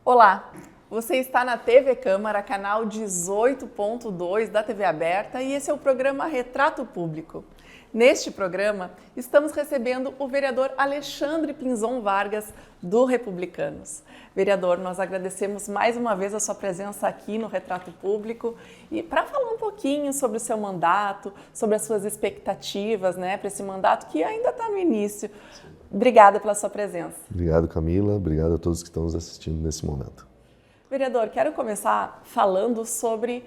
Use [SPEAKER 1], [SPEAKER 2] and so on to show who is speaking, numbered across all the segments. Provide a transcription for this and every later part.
[SPEAKER 1] Olá, você está na TV Câmara, canal 18.2 da TV Aberta, e esse é o programa Retrato Público. Neste programa, estamos recebendo o vereador Alexandre Pinzon Vargas, do Republicanos. Vereador, nós agradecemos mais uma vez a sua presença aqui no Retrato Público e para falar um pouquinho sobre o seu mandato, sobre as suas expectativas, para esse mandato que ainda está no início. Obrigada pela sua presença.
[SPEAKER 2] Obrigado, Camila. Obrigado a todos que estão nos assistindo nesse momento.
[SPEAKER 1] Vereador, quero começar falando sobre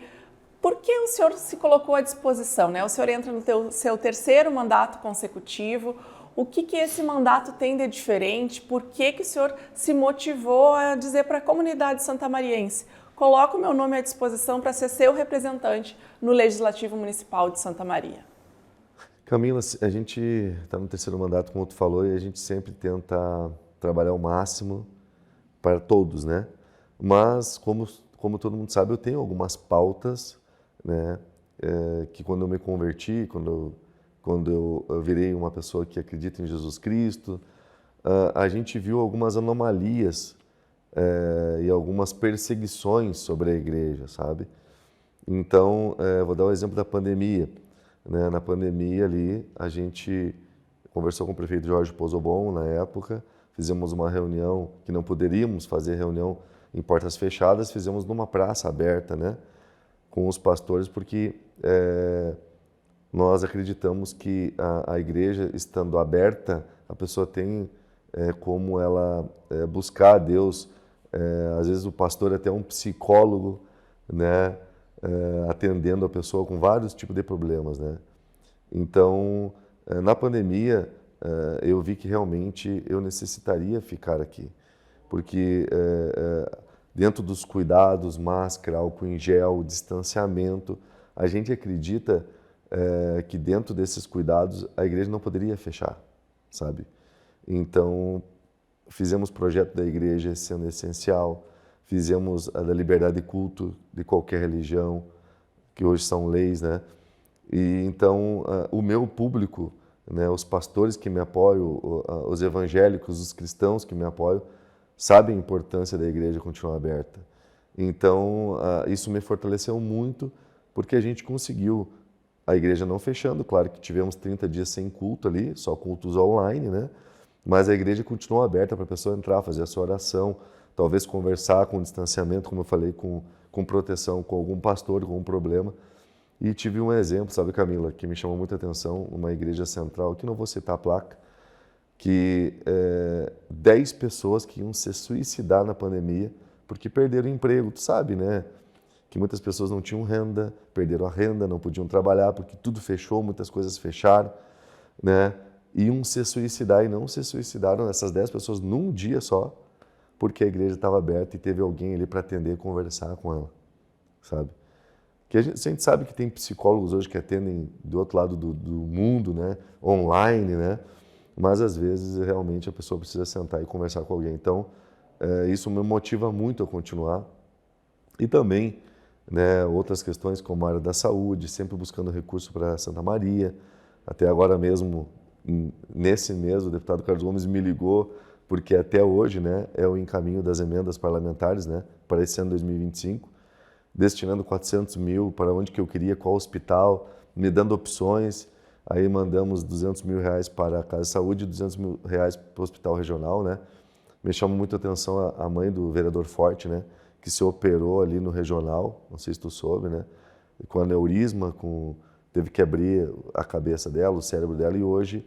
[SPEAKER 1] por que o senhor se colocou à disposição, O senhor entra no seu terceiro mandato consecutivo. O que esse mandato tem de diferente? Por que o senhor se motivou a dizer para a comunidade santamariense: coloco o meu nome à disposição para ser seu representante no Legislativo Municipal de Santa Maria?
[SPEAKER 2] Camila, a gente está no terceiro mandato, como tu falou, e a gente sempre tenta trabalhar ao máximo para todos, Mas, como todo mundo sabe, eu tenho algumas pautas, que quando eu me converti, quando eu virei uma pessoa que acredita em Jesus Cristo, a gente viu algumas anomalias e algumas perseguições sobre a igreja, sabe? Então, vou dar o exemplo da pandemia. Na pandemia ali, a gente conversou com o prefeito Jorge Pozobon na época, fizemos uma reunião que não poderíamos fazer reunião em portas fechadas, fizemos numa praça aberta, com os pastores, porque nós acreditamos que a igreja, estando aberta, a pessoa tem como ela buscar a Deus. Às vezes o pastor é até um psicólogo, atendendo a pessoa com vários tipos de problemas, Então, na pandemia, eu vi que realmente eu necessitaria ficar aqui, porque dentro dos cuidados, máscara, álcool em gel, distanciamento, a gente acredita que dentro desses cuidados a igreja não poderia fechar, sabe? Então, fizemos projeto da igreja sendo essencial, fizemos a da liberdade de culto de qualquer religião, que hoje são leis, E então, o meu público, os pastores que me apoiam, os evangélicos, os cristãos que me apoiam, sabem a importância da igreja continuar aberta. Então, isso me fortaleceu muito, porque a gente conseguiu, a igreja não fechando, claro que tivemos 30 dias sem culto ali, só cultos online, Mas a igreja continuou aberta para a pessoa entrar, fazer a sua oração, talvez conversar com distanciamento, como eu falei, com proteção, com algum pastor com um problema. E tive um exemplo, sabe, Camila, que me chamou muita atenção, uma igreja central, que não vou citar a placa, que 10 pessoas que iam se suicidar na pandemia porque perderam o emprego. Tu sabe, que muitas pessoas não tinham renda, perderam a renda, não podiam trabalhar porque tudo fechou, muitas coisas fecharam, Iam se suicidar e não se suicidaram, essas 10 pessoas, num dia só, porque a igreja estava aberta e teve alguém ali para atender e conversar com ela, sabe? Que a gente sabe que tem psicólogos hoje que atendem do outro lado do mundo, online, Mas às vezes realmente a pessoa precisa sentar e conversar com alguém. Então, isso me motiva muito a continuar. E também, outras questões como a área da saúde, sempre buscando recurso para Santa Maria. Até agora mesmo, nesse mês, o deputado Carlos Gomes me ligou, porque até hoje, é o encaminho das emendas parlamentares, para esse ano 2025, destinando 400 mil para onde que eu queria, qual hospital, me dando opções. Aí mandamos 200 mil reais para a Casa de Saúde e 200 mil reais para o Hospital Regional, Me chamou muito a atenção a mãe do vereador Forte, que se operou ali no Regional, não sei se tu soube, com aneurisma, teve que abrir a cabeça dela, o cérebro dela, e hoje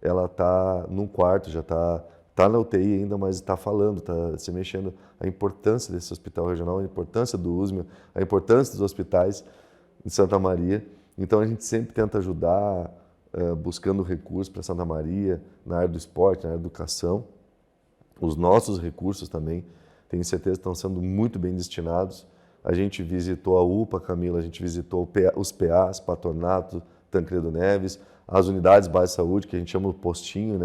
[SPEAKER 2] ela está num quarto, já está na UTI ainda, mas está falando, está se mexendo. A importância desse hospital regional, a importância do USMA, a importância dos hospitais em Santa Maria. Então a gente sempre tenta ajudar, buscando recursos para Santa Maria, na área do esporte, na área da educação. Os nossos recursos também, tenho certeza, estão sendo muito bem destinados. A gente visitou a UPA, Camila, a gente visitou os PAs, Patronato, Tancredo Neves, as unidades básicas de saúde, que a gente chama de postinho,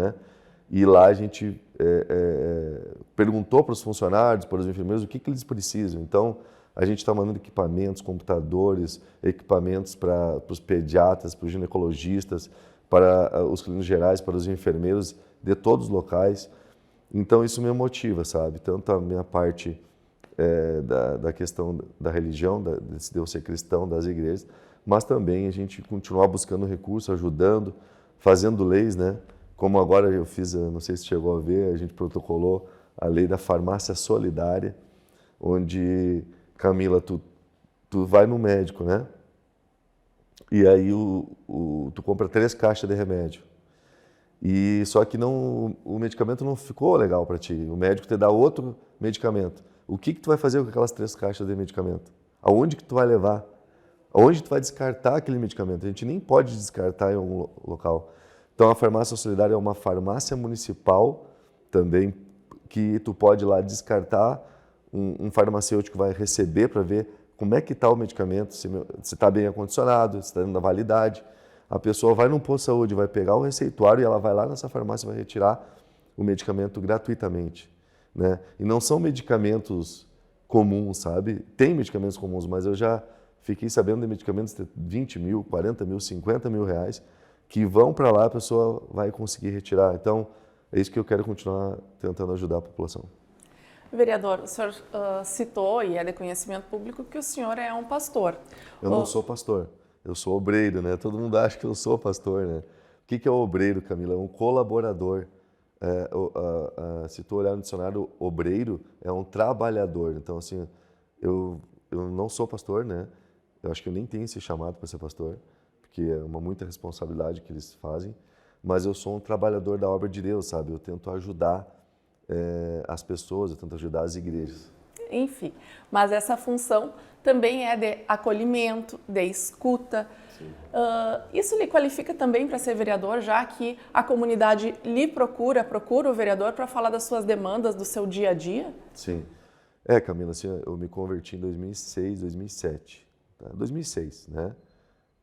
[SPEAKER 2] E lá a gente perguntou para os funcionários, para os enfermeiros, o que eles precisam. Então, A gente está mandando equipamentos, computadores, equipamentos para os pediatras, para os ginecologistas, para os clínicos gerais, para os enfermeiros de todos os locais. Então isso me motiva, sabe? Tanto a minha parte da questão da religião, de eu ser cristão, das igrejas, mas também a gente continuar buscando recursos, ajudando, fazendo leis, né? Como agora eu fiz, não sei se chegou a ver, a gente protocolou a lei da farmácia solidária, onde, Camila, tu vai no médico, né? E aí tu compra 3 caixas de remédio. E só que o medicamento não ficou legal para ti. O médico te dá outro medicamento. O que tu vai fazer com aquelas 3 caixas de medicamento? Aonde que tu vai levar? Aonde tu vai descartar aquele medicamento? A gente nem pode descartar em algum local. Então a farmácia solidária é uma farmácia municipal também que tu pode ir lá descartar. Um farmacêutico vai receber para ver como é que está o medicamento, se está bem acondicionado, se está dentro da validade. A pessoa vai num posto de saúde, vai pegar o receituário e ela vai lá nessa farmácia e vai retirar o medicamento gratuitamente, né? E não são medicamentos comuns, sabe? Tem medicamentos comuns, mas eu já fiquei sabendo de medicamentos de 20 mil, 40 mil, 50 mil reais que vão para lá, a pessoa vai conseguir retirar. Então, é isso que eu quero continuar tentando ajudar a população.
[SPEAKER 1] Vereador, o senhor citou, e é de conhecimento público, que o senhor é um pastor.
[SPEAKER 2] Eu não sou pastor, eu sou obreiro, né? Todo mundo acha que eu sou pastor, né? O que é o obreiro, Camila? É um colaborador. Se tu olhar no dicionário, obreiro é um trabalhador. Então, assim, eu não sou pastor, né? Eu acho que eu nem tenho esse chamado para ser pastor, porque é muita responsabilidade que eles fazem, mas eu sou um trabalhador da obra de Deus, sabe? Eu tento ajudar as pessoas, eu tento ajudar as igrejas.
[SPEAKER 1] Enfim, mas essa função também é de acolhimento, de escuta. Isso lhe qualifica também para ser vereador, já que a comunidade lhe procura o vereador para falar das suas demandas, do seu dia a dia?
[SPEAKER 2] Sim. Camila, assim, eu me converti em 2006, 2007. Tá? 2006, né?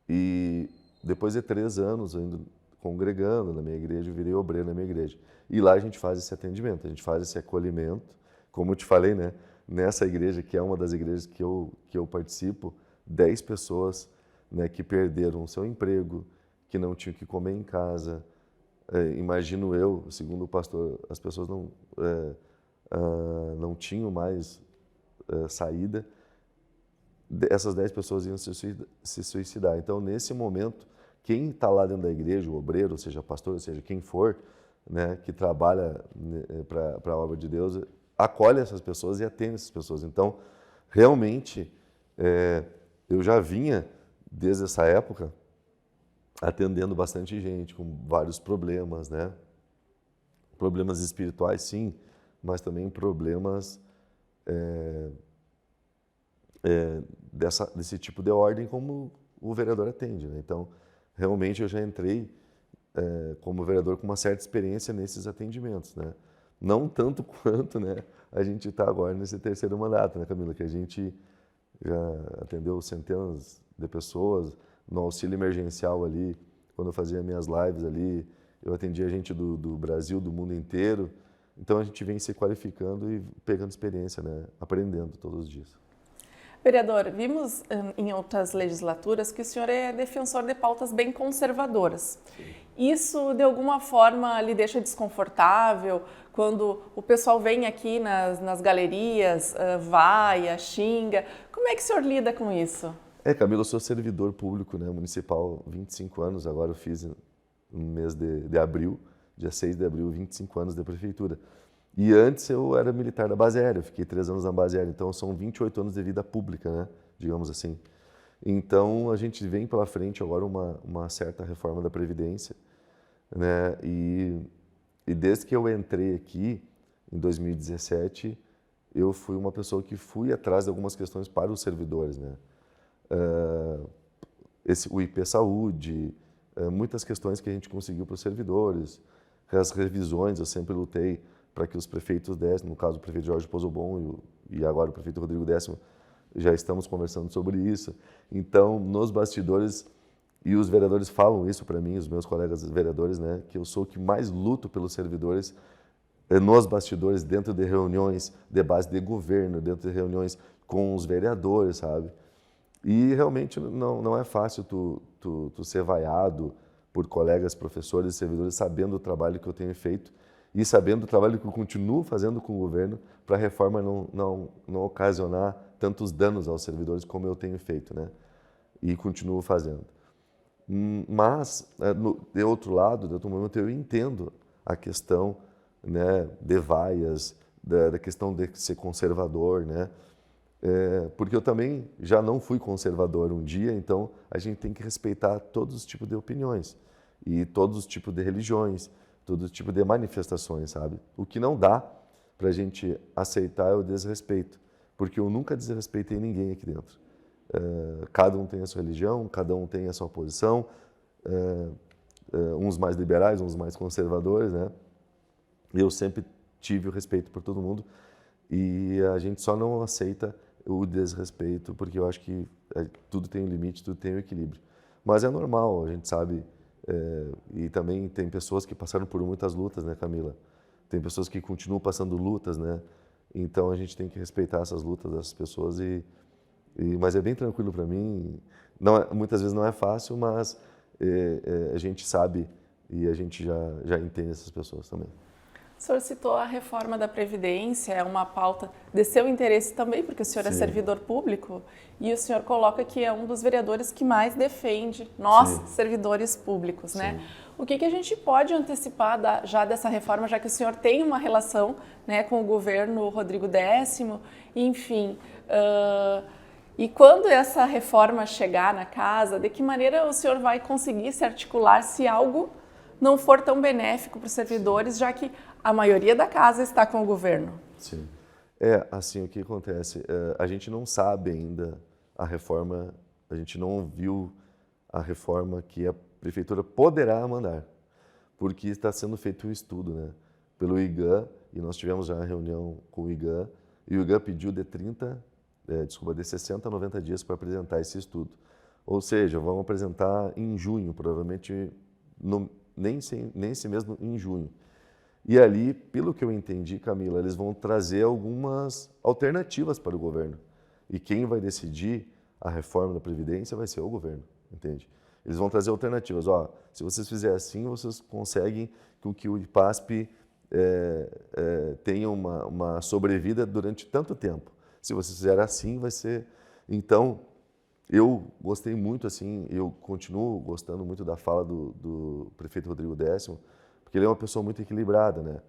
[SPEAKER 2] E depois de 3 anos indo congregando na minha igreja, eu virei obreiro na minha igreja. E lá a gente faz esse atendimento, a gente faz esse acolhimento. Como eu te falei, né? Nessa igreja, que é uma das igrejas que eu participo, 10 pessoas, né, que perderam o seu emprego, que não tinham que comer em casa. Imagino eu, segundo o pastor, as pessoas não tinham mais saída. Essas 10 pessoas iam se suicidar. Então, nesse momento, quem está lá dentro da igreja, o obreiro, ou seja, pastor, ou seja, quem for, né, que trabalha para a obra de Deus, acolhe essas pessoas e atende essas pessoas. Então, realmente, eu já vinha, desde essa época, atendendo bastante gente com vários problemas, né? Problemas espirituais, sim, mas também problemas desse tipo de ordem como o vereador atende, né? Então, realmente eu já entrei como vereador com uma certa experiência nesses atendimentos, né? Não tanto quanto, né, a gente está agora nesse 3º mandato, né, Camila? Que a gente já atendeu centenas de pessoas no auxílio emergencial ali, quando eu fazia minhas lives ali, eu atendia gente do Brasil, do mundo inteiro. Então a gente vem se qualificando e pegando experiência, né, aprendendo todos os dias.
[SPEAKER 1] Vereador, vimos em outras legislaturas que o senhor é defensor de pautas bem conservadoras. Sim. Isso, de alguma forma, lhe deixa desconfortável quando o pessoal vem aqui nas galerias, vaia, xinga? Como é que o senhor lida com isso?
[SPEAKER 2] Camila, eu sou servidor público, né, municipal, 25 anos, agora eu fiz no mês de abril, dia 6 de abril, 25 anos de prefeitura. E antes eu era militar da base aérea, eu fiquei 3 anos na base aérea, então são 28 anos de vida pública, né, digamos assim. Então a gente vem pela frente agora uma certa reforma da Previdência, né, e desde que eu entrei aqui, em 2017, eu fui uma pessoa que fui atrás de algumas questões para os servidores, né. O IP Saúde, muitas questões que a gente conseguiu para os servidores, as revisões, eu sempre lutei para que os prefeitos dessem, no caso o prefeito Jorge Pozobon e agora o prefeito Rodrigo Décimo, já estamos conversando sobre isso. Então, nos bastidores, e os vereadores falam isso para mim, os meus colegas vereadores, né, que eu sou o que mais luto pelos servidores nos bastidores, dentro de reuniões de base de governo, dentro de reuniões com os vereadores, sabe? E realmente não é fácil tu ser vaiado por colegas, professores e servidores sabendo o trabalho que eu tenho feito e sabendo o trabalho que eu continuo fazendo com o governo para a reforma não ocasionar tantos danos aos servidores como eu tenho feito, né? E continuo fazendo. Mas, de outro lado, de outro momento, eu entendo a questão, né, de vaias, da questão de ser conservador, né? Porque eu também já não fui conservador um dia, então a gente tem que respeitar todos os tipos de opiniões e todos os tipos de religiões, todos os tipos de manifestações, sabe? O que não dá para a gente aceitar é o desrespeito, porque eu nunca desrespeitei ninguém aqui dentro. Cada um tem a sua religião, cada um tem a sua posição, uns mais liberais, uns mais conservadores, né? Eu sempre tive o respeito por todo mundo e a gente só não aceita o desrespeito, porque eu acho que tudo tem um limite, tudo tem um equilíbrio. Mas é normal, a gente sabe, e também tem pessoas que passaram por muitas lutas, né, Camila? Tem pessoas que continuam passando lutas, né? Então a gente tem que respeitar essas lutas das pessoas mas é bem tranquilo para mim. Muitas vezes não é fácil, mas a gente sabe e a gente já entende essas pessoas também.
[SPEAKER 1] O senhor citou a reforma da Previdência, é uma pauta de seu interesse também, porque o senhor é servidor público, e o senhor coloca que é um dos vereadores que mais defende nós, servidores públicos, né? O que a gente pode antecipar já dessa reforma, já que o senhor tem uma relação, né, com o governo Rodrigo Décimo, enfim... E quando essa reforma chegar na casa, de que maneira o senhor vai conseguir se articular se algo não for tão benéfico para os servidores, já que a maioria da casa está com o governo?
[SPEAKER 2] Sim. Assim, o que acontece? A gente não sabe ainda a reforma, a gente não viu a reforma que a prefeitura poderá mandar, porque está sendo feito um estudo, né, pelo IGAN, e nós tivemos já uma reunião com o IGAN, e o IGAN pediu de 60 a 90 dias para apresentar esse estudo. Ou seja, vão apresentar em junho, provavelmente nem esse mesmo em junho. E ali, pelo que eu entendi, Camila, eles vão trazer algumas alternativas para o governo. E quem vai decidir a reforma da Previdência vai ser o governo, entende? Eles vão trazer alternativas. Se vocês fizerem assim, vocês conseguem com que o IPASP tenha uma sobrevida durante tanto tempo. Se vocês fizerem assim, vai ser... Então, eu gostei muito, assim, eu continuo gostando muito da fala do prefeito Rodrigo Décimo, porque ele é uma pessoa muito equilibrada, né?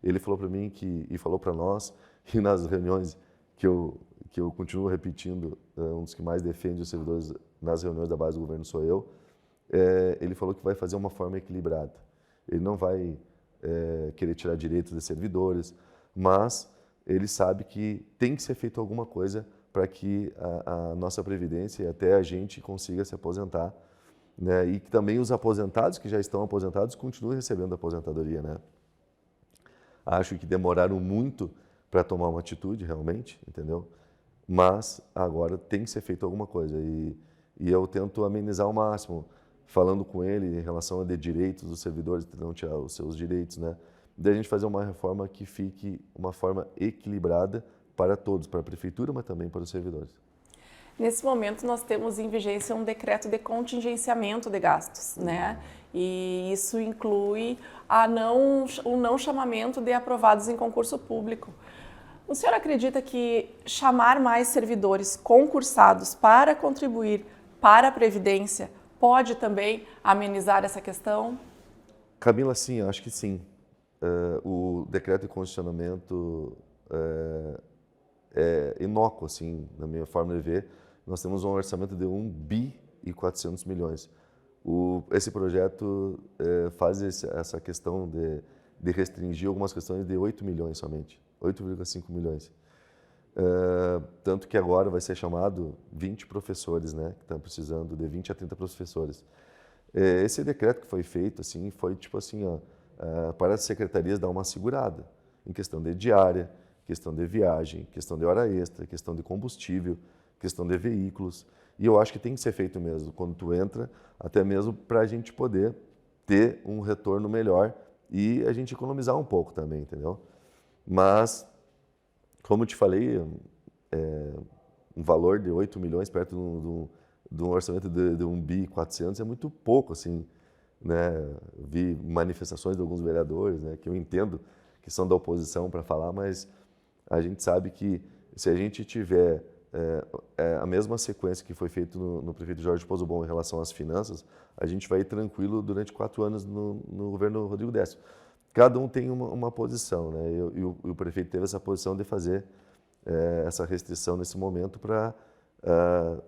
[SPEAKER 2] Ele falou para mim e falou para nós, e nas reuniões que eu continuo repetindo, um dos que mais defende os servidores nas reuniões da base do governo sou eu, ele falou que vai fazer uma forma equilibrada. Ele não vai querer tirar direitos de servidores, mas ele sabe que tem que ser feito alguma coisa para que a nossa Previdência e até a gente consiga se aposentar, né? E que também os aposentados que já estão aposentados continuem recebendo aposentadoria, né? Acho que demoraram muito para tomar uma atitude, realmente, entendeu? Mas agora tem que ser feito alguma coisa e eu tento amenizar ao máximo, falando com ele em relação a de direitos dos servidores, não tirar os seus direitos, né? Da gente fazer uma reforma que fique uma forma equilibrada para todos, para a prefeitura, mas também para os servidores.
[SPEAKER 1] Nesse momento, nós temos em vigência um decreto de contingenciamento de gastos, né? E isso inclui o não chamamento de aprovados em concurso público. O senhor acredita que chamar mais servidores concursados para contribuir para a Previdência pode também amenizar essa questão?
[SPEAKER 2] Camila, sim, acho que sim. O decreto de condicionamento é inócuo, assim, na minha forma de ver. Nós temos um orçamento de 1 bi e 400 milhões. Esse projeto faz essa questão de restringir algumas questões de 8 milhões somente, 8,5 milhões. Tanto que agora vai ser chamado 20 professores, né, que estão precisando de 20 a 30 professores. Esse decreto que foi feito, assim, foi tipo assim, para as secretarias dar uma segurada em questão de diária, questão de viagem, questão de hora extra, questão de combustível, questão de veículos. E eu acho que tem que ser feito mesmo, quando tu entra, até mesmo para a gente poder ter um retorno melhor e a gente economizar um pouco também, entendeu? Mas, como eu te falei, um valor de 8 milhões perto de um orçamento de 1 bi 400 é muito pouco, assim, né? Vi manifestações de alguns vereadores, né, que eu entendo que são da oposição para falar, mas a gente sabe que se a gente tiver a mesma sequência que foi feito no prefeito Jorge Pozzobon em relação às finanças, a gente vai ir tranquilo durante 4 anos no governo Rodrigo Décio. Cada um tem uma posição, né? E o prefeito teve essa posição de fazer essa restrição nesse momento para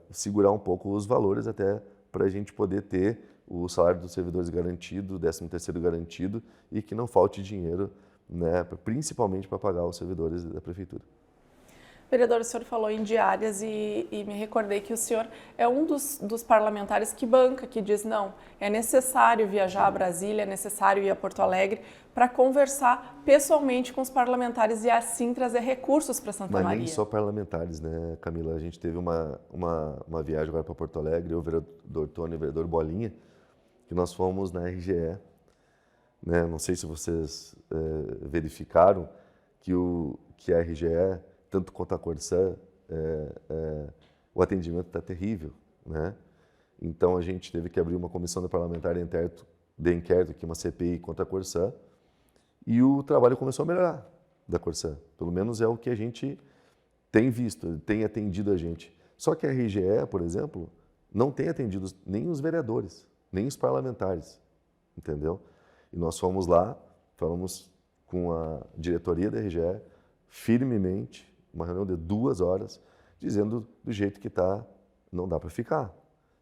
[SPEAKER 2] segurar um pouco os valores até para a gente poder ter o salário dos servidores garantido, o 13º garantido e que não falte dinheiro, né, principalmente para pagar os servidores da prefeitura.
[SPEAKER 1] Vereador, o senhor falou em diárias e me recordei que o senhor é um dos parlamentares que banca, que diz não, é necessário viajar a Brasília, é necessário ir a Porto Alegre para conversar pessoalmente com os parlamentares e assim trazer recursos para Santa Maria.
[SPEAKER 2] Mas nem só parlamentares, né, Camila? A gente teve uma viagem agora para Porto Alegre, eu, o vereador Tony e o vereador Bolinha, que nós fomos na RGE, né? Não sei se vocês verificaram que a RGE, tanto quanto a Corsã, o atendimento está terrível, né? Então a gente teve que abrir uma comissão parlamentar de inquérito, aqui uma CPI contra a Corsã, e o trabalho começou a melhorar da Corsã. Pelo menos é o que a gente tem visto, tem atendido a gente. Só que a RGE, por exemplo, não tem atendido nem os vereadores, nem os parlamentares, entendeu? E nós fomos lá, falamos com a diretoria da RGE, firmemente, uma reunião de 2 horas, dizendo do jeito que está, não dá para ficar.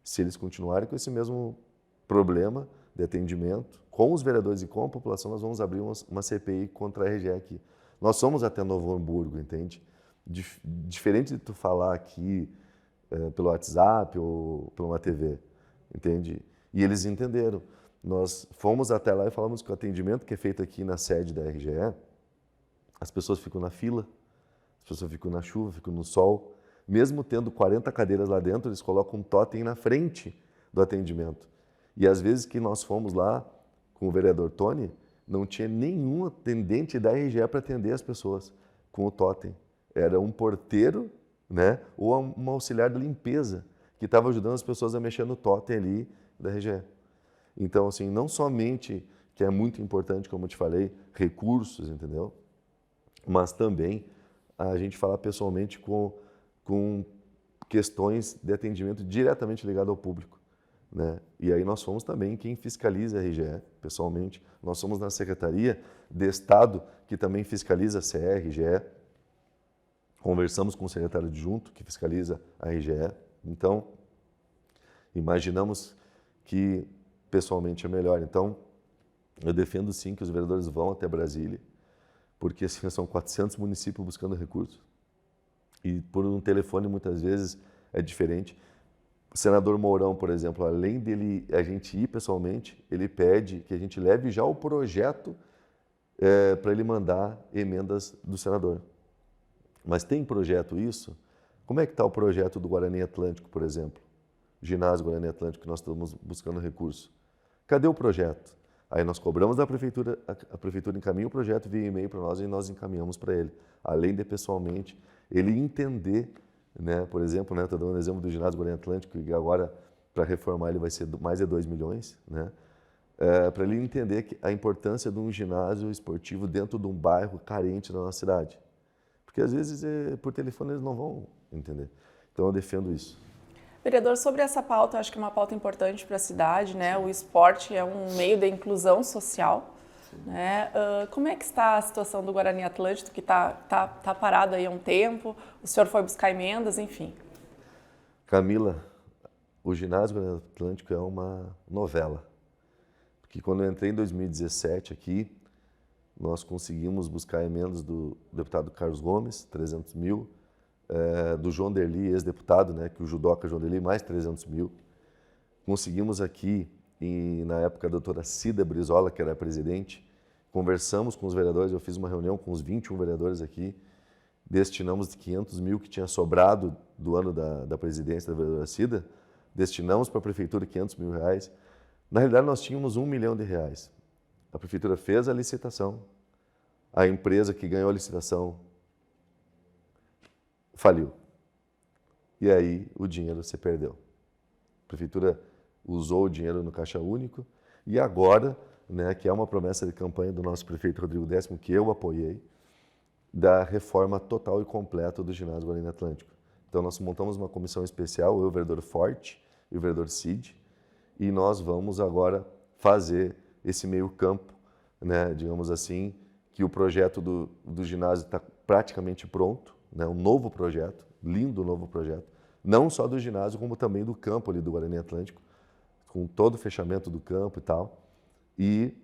[SPEAKER 2] Se eles continuarem com esse mesmo problema de atendimento, com os vereadores e com a população, nós vamos abrir uma CPI contra a RGE aqui. Nós somos até Novo Hamburgo, entende? Diferente de tu falar aqui pelo WhatsApp ou por uma TV, entende? E eles entenderam. Nós fomos até lá e falamos que o atendimento que é feito aqui na sede da RGE, as pessoas ficam na fila, as pessoas ficam na chuva, ficam no sol. Mesmo tendo 40 cadeiras lá dentro, eles colocam um totem na frente do atendimento. E às vezes que nós fomos lá com o vereador Tony, não tinha nenhum atendente da RGE para atender as pessoas com o totem. Era um porteiro, né, ou um auxiliar de limpeza que estava ajudando as pessoas a mexer no totem ali da RGE. Então, assim, não somente, que é muito importante, como eu te falei, recursos, entendeu? Mas também a gente falar pessoalmente com questões de atendimento diretamente ligado ao público, né? E aí nós fomos também quem fiscaliza a RGE, pessoalmente. Nós somos na Secretaria de Estado, que também fiscaliza a CE, a RGE. Conversamos com o secretário adjunto, que fiscaliza a RGE. Então, imaginamos que pessoalmente é melhor. Então, eu defendo sim que os vereadores vão até Brasília, porque assim, são 400 municípios buscando recursos. E por um telefone, muitas vezes, é diferente. O senador Mourão, por exemplo, além dele a gente ir pessoalmente, ele pede que a gente leve já o projeto para ele mandar emendas do senador. Mas tem projeto isso? Como é que está o projeto do Guarani Atlântico, por exemplo? Ginásio Guarani Atlântico, que nós estamos buscando recurso. Cadê o projeto? Aí nós cobramos da prefeitura, a prefeitura encaminha o projeto via e-mail para nós e nós encaminhamos para ele. Além de pessoalmente, ele entender, né, por exemplo, né, estou dando um exemplo do ginásio Guarani Atlântico, que agora para reformar ele vai ser mais de 2 milhões, né? Para ele entender que a importância de um ginásio esportivo dentro de um bairro carente da nossa cidade. Porque às vezes por telefone eles não vão entender. Então eu defendo isso.
[SPEAKER 1] Vereador, sobre essa pauta, eu acho que é uma pauta importante para a cidade, né? O esporte é um meio de inclusão social, né? Como é que está a situação do Guarani Atlântico, que tá parado aí há um tempo? O senhor foi buscar emendas, enfim.
[SPEAKER 2] Camila, o ginásio Guarani Atlântico é uma novela. Porque quando eu entrei em 2017 aqui, nós conseguimos buscar emendas do deputado Carlos Gomes, 300 mil, do João Derli, ex-deputado, né, que o judoca João Derli, mais 300 mil. Conseguimos aqui, na época, a doutora Cida Brizola, que era a presidente, conversamos com os vereadores, eu fiz uma reunião com os 21 vereadores aqui, destinamos 500 mil que tinha sobrado do ano da presidência da vereadora Cida, destinamos para a prefeitura 500 mil reais. Na realidade, nós tínhamos R$1 milhão. A prefeitura fez a licitação, a empresa que ganhou a licitação faliu. e aí o dinheiro se perdeu. A prefeitura usou o dinheiro no Caixa Único e agora, né, que é uma promessa de campanha do nosso prefeito Rodrigo Décimo, que eu apoiei, da reforma total e completa do ginásio Guarani Atlântico. Então nós montamos uma comissão especial, eu, o vereador Forte e o vereador Cid, e nós vamos agora fazer esse meio campo, né, digamos assim, que o projeto do ginásio está praticamente pronto, né, um novo projeto, lindo novo projeto, não só do ginásio, como também do campo ali do Guarani Atlântico, com todo o fechamento do campo e tal. E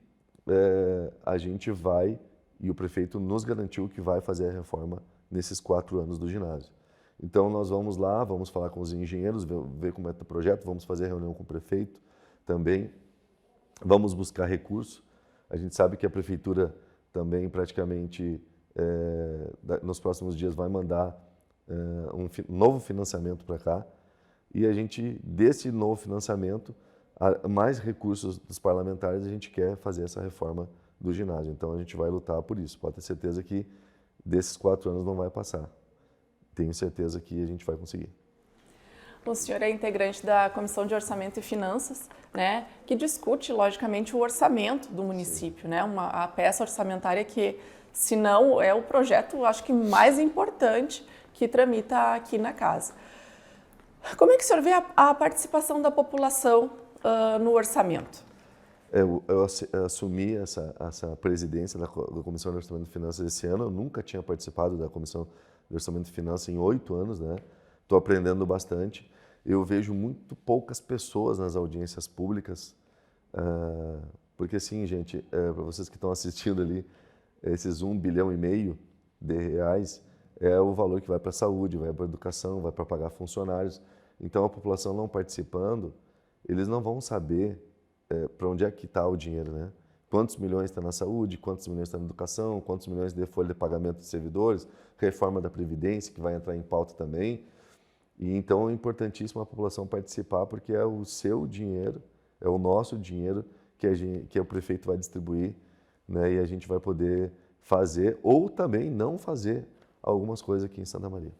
[SPEAKER 2] a gente vai, e o prefeito nos garantiu que vai fazer a reforma nesses 4 anos do ginásio. Então nós vamos lá, vamos falar com os engenheiros, ver como é o projeto, vamos fazer reunião com o prefeito também, vamos buscar recurso. A gente sabe que a prefeitura também praticamente nos próximos dias vai mandar um novo financiamento para cá, e a gente, desse novo financiamento, mais recursos dos parlamentares, a gente quer fazer essa reforma do ginásio. Então a gente vai lutar por isso. Pode ter certeza que desses 4 anos não vai passar. Tenho certeza que a gente vai conseguir.
[SPEAKER 1] O senhor é integrante da Comissão de Orçamento e Finanças, né, que discute, logicamente, o orçamento do município, né, a peça orçamentária que, se não, é o projeto, acho que mais importante que tramita aqui na casa. Como é que o senhor vê a participação da população no orçamento?
[SPEAKER 2] Eu assumi essa presidência da Comissão de Orçamento e Finanças esse ano. Eu nunca tinha participado da Comissão de Orçamento e Finanças em 8 anos, né? Estou aprendendo bastante. Eu vejo muito poucas pessoas nas audiências públicas, porque assim, gente, para vocês que estão assistindo ali, esses 1,5 bilhão de reais é o valor que vai para a saúde, vai para a educação, vai para pagar funcionários. Então a população não participando, eles não vão saber para onde é que está o dinheiro, né? Quantos milhões está na saúde, quantos milhões está na educação, quantos milhões de folha de pagamento de servidores, reforma da Previdência, que vai entrar em pauta também. E então é importantíssimo a população participar, porque é o seu dinheiro, é o nosso dinheiro que o prefeito vai distribuir, né? E a gente vai poder fazer ou também não fazer algumas coisas aqui em Santa Maria.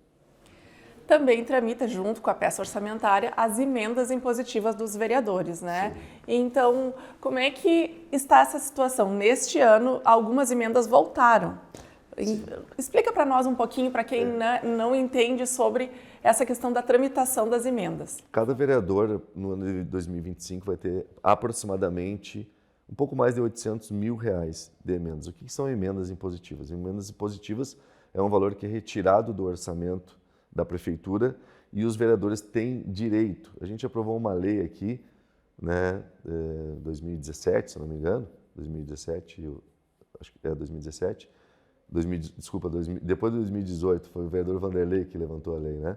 [SPEAKER 1] Também tramita, junto com a peça orçamentária, as emendas impositivas dos vereadores, né? Sim. Então, como é que está essa situação? Neste ano, algumas emendas voltaram. Sim. Explica para nós um pouquinho, para quem não entende, sobre essa questão da tramitação das emendas.
[SPEAKER 2] Cada vereador, no ano de 2025, vai ter aproximadamente um pouco mais de R$800 mil de emendas. O que são emendas impositivas? Emendas impositivas é um valor que é retirado do orçamento da prefeitura e os vereadores têm direito. A gente aprovou uma lei aqui, né, 2017, se não me engano, 2017, acho que é 2017, depois de 2018, foi o vereador Vanderlei que levantou a lei, né?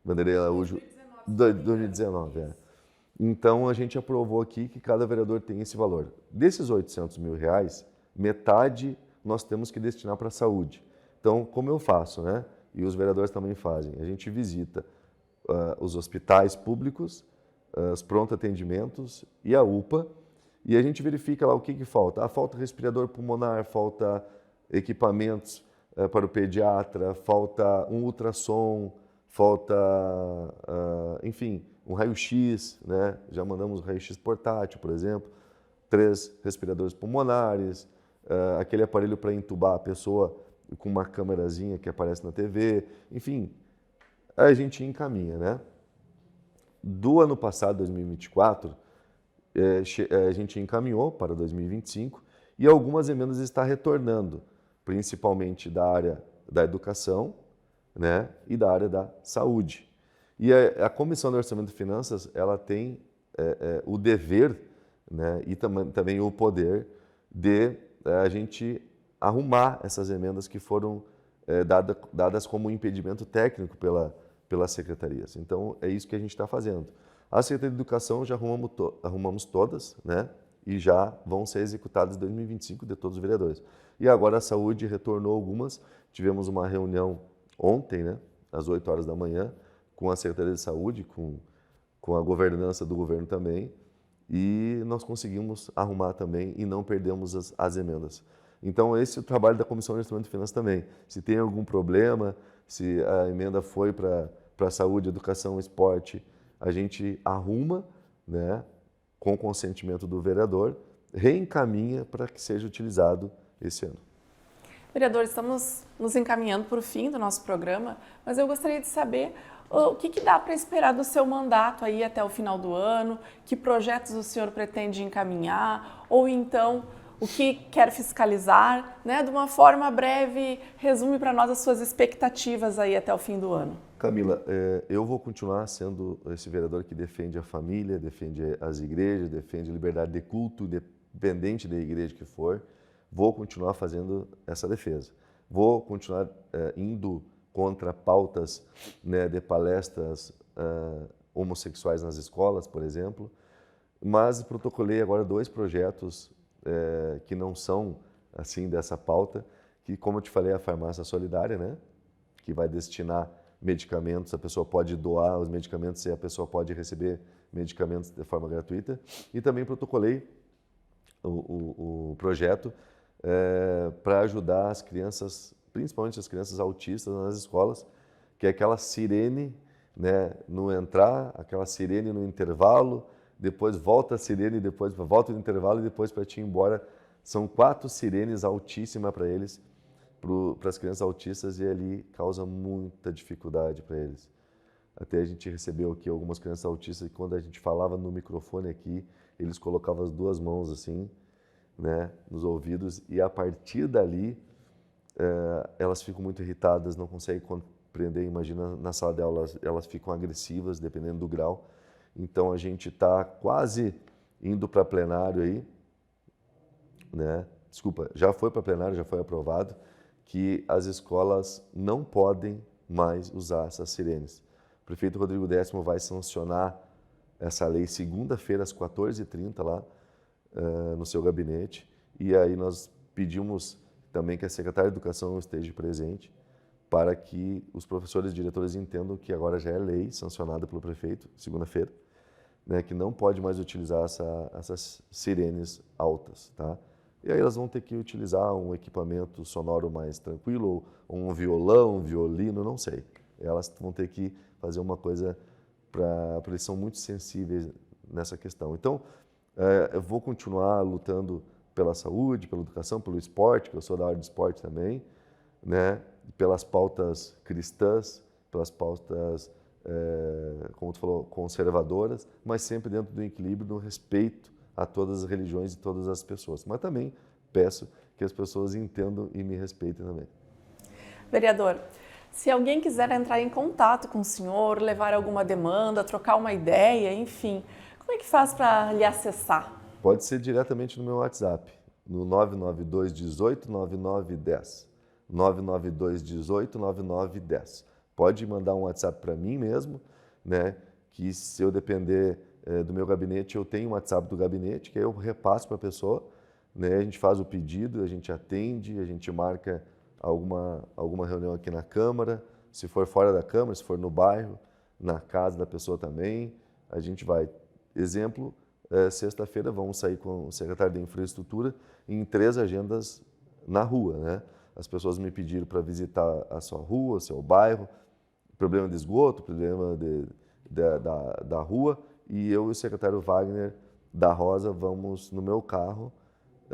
[SPEAKER 2] Vanderlei Araújo, 2019, Então a gente aprovou aqui que cada vereador tem esse valor. Desses R$800 mil, metade nós temos que destinar para a saúde. Então, como eu faço, né? E os vereadores também fazem. A gente visita os hospitais públicos, os pronto-atendimentos e a UPA, e a gente verifica lá o que falta. Falta respirador pulmonar, falta equipamentos para o pediatra, falta um ultrassom, falta, enfim, um raio-x, né? Já mandamos raio-x portátil, por exemplo, 3 respiradores pulmonares, aquele aparelho para entubar a pessoa com uma câmerazinha que aparece na TV, enfim, a gente encaminha, né? Do ano passado, 2024, a gente encaminhou para 2025 e algumas emendas estão retornando, principalmente da área da educação, né, e da área da saúde. E a Comissão de Orçamento e Finanças, ela tem o dever, né, e também o poder de a gente arrumar essas emendas que foram dadas como impedimento técnico pelas secretarias. Então, é isso que a gente está fazendo. A Secretaria de Educação já arrumamos todas, né? E já vão ser executadas em 2025 de todos os vereadores. E agora a Saúde retornou algumas. Tivemos uma reunião ontem, né? Às 8 horas da manhã, com a Secretaria de Saúde, com a governança do governo também. E nós conseguimos arrumar também e não perdemos as emendas. Então, esse é o trabalho da Comissão de Orçamento e Finanças também. Se tem algum problema, se a emenda foi para para saúde, educação, esporte, a gente arruma, né, com o consentimento do vereador, reencaminha para que seja utilizado esse ano.
[SPEAKER 1] Vereador, estamos nos encaminhando para o fim do nosso programa, mas eu gostaria de saber o que dá para esperar do seu mandato aí até o final do ano, que projetos o senhor pretende encaminhar, ou então o que quer fiscalizar, né? De uma forma breve, resume para nós as suas expectativas aí até o fim do ano.
[SPEAKER 2] Camila, eu vou continuar sendo esse vereador que defende a família, defende as igrejas, defende a liberdade de culto, independente da igreja que for. Vou continuar fazendo essa defesa. Vou continuar indo contra pautas, né, de palestras homossexuais nas escolas, por exemplo, mas protocolei agora 2 projetos que não são assim dessa pauta, que, como eu te falei, a farmácia solidária, né, que vai destinar medicamentos, a pessoa pode doar os medicamentos e a pessoa pode receber medicamentos de forma gratuita. E também protocolei o projeto para ajudar as crianças, principalmente as crianças autistas nas escolas, que é aquela sirene, né, no entrar, aquela sirene no intervalo, depois volta a sirene, depois volta no intervalo e depois para te ir embora. São 4 sirenes altíssimas para eles, para as crianças autistas, e ali causa muita dificuldade para eles. Até a gente recebeu aqui algumas crianças autistas e quando a gente falava no microfone aqui, eles colocavam as 2 mãos assim, né, nos ouvidos, e a partir dali elas ficam muito irritadas, não conseguem compreender. Imagina, na sala de aula elas ficam agressivas, dependendo do grau. Então a gente está quase indo para plenário aí, né? Desculpa, já foi para plenário, já foi aprovado, que as escolas não podem mais usar essas sirenes. O prefeito Rodrigo Décimo vai sancionar essa lei segunda-feira às 14h30 lá no seu gabinete, e aí nós pedimos também que a secretária de Educação esteja presente para que os professores e diretores entendam que agora já é lei sancionada pelo prefeito, segunda-feira, né, que não pode mais utilizar essas sirenes altas, tá? E aí elas vão ter que utilizar um equipamento sonoro mais tranquilo, ou um violão, um violino, não sei. Elas vão ter que fazer uma coisa porque eles são muito sensíveis nessa questão. Então, eu vou continuar lutando pela saúde, pela educação, pelo esporte, que eu sou da área de esporte também, né? Pelas pautas cristãs, pelas pautas, como tu falou, conservadoras, mas sempre dentro do equilíbrio, do respeito a todas as religiões e todas as pessoas. Mas também peço que as pessoas entendam e me respeitem também.
[SPEAKER 1] Vereador, se alguém quiser entrar em contato com o senhor, levar alguma demanda, trocar uma ideia, enfim, como é que faz para lhe acessar?
[SPEAKER 2] Pode ser diretamente no meu WhatsApp, no 992 18 9910. 992 18 9910. Pode mandar um WhatsApp para mim mesmo, né? Que se eu depender do meu gabinete, eu tenho um WhatsApp do gabinete, que aí eu repasso para a pessoa, né? A gente faz o pedido, a gente atende, a gente marca alguma reunião aqui na Câmara, se for fora da Câmara, se for no bairro, na casa da pessoa também, a gente vai. Exemplo, sexta-feira vamos sair com o secretário de Infraestrutura em 3 agendas na rua, né? As pessoas me pediram para visitar a sua rua, o seu bairro, problema de esgoto, problema da rua, e eu e o secretário Wagner da Rosa vamos no meu carro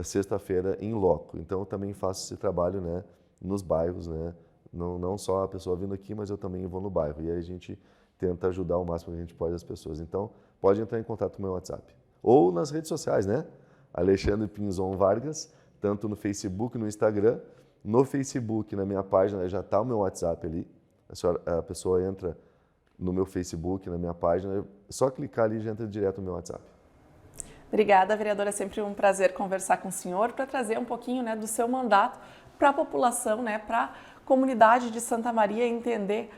[SPEAKER 2] sexta-feira em loco. Então eu também faço esse trabalho, né, nos bairros, né? Não só a pessoa vindo aqui, mas eu também vou no bairro. E aí a gente tenta ajudar o máximo que a gente pode as pessoas. Então pode entrar em contato com o meu WhatsApp. Ou nas redes sociais, né? Alexandre Pinzon Vargas, tanto no Facebook, no Instagram. No Facebook, na minha página, já está o meu WhatsApp ali. A pessoa entra no meu Facebook, na minha página, é só clicar ali e já entra direto no meu WhatsApp.
[SPEAKER 1] Obrigada, vereadora. É sempre um prazer conversar com o senhor para trazer um pouquinho, né, do seu mandato para a população, né, para a comunidade de Santa Maria entender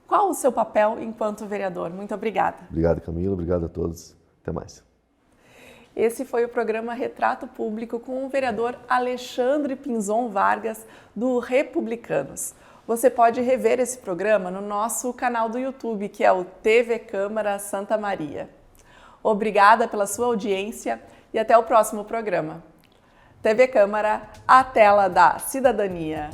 [SPEAKER 1] qual o seu papel enquanto vereador. Muito obrigada.
[SPEAKER 2] Obrigado, Camila. Obrigado a todos. Até mais.
[SPEAKER 1] Esse foi o programa Retrato Público com o vereador Alexandre Pinzon Vargas, do Republicanos. Você pode rever esse programa no nosso canal do YouTube, que é o TV Câmara Santa Maria. Obrigada pela sua audiência e até o próximo programa. TV Câmara, a tela da cidadania.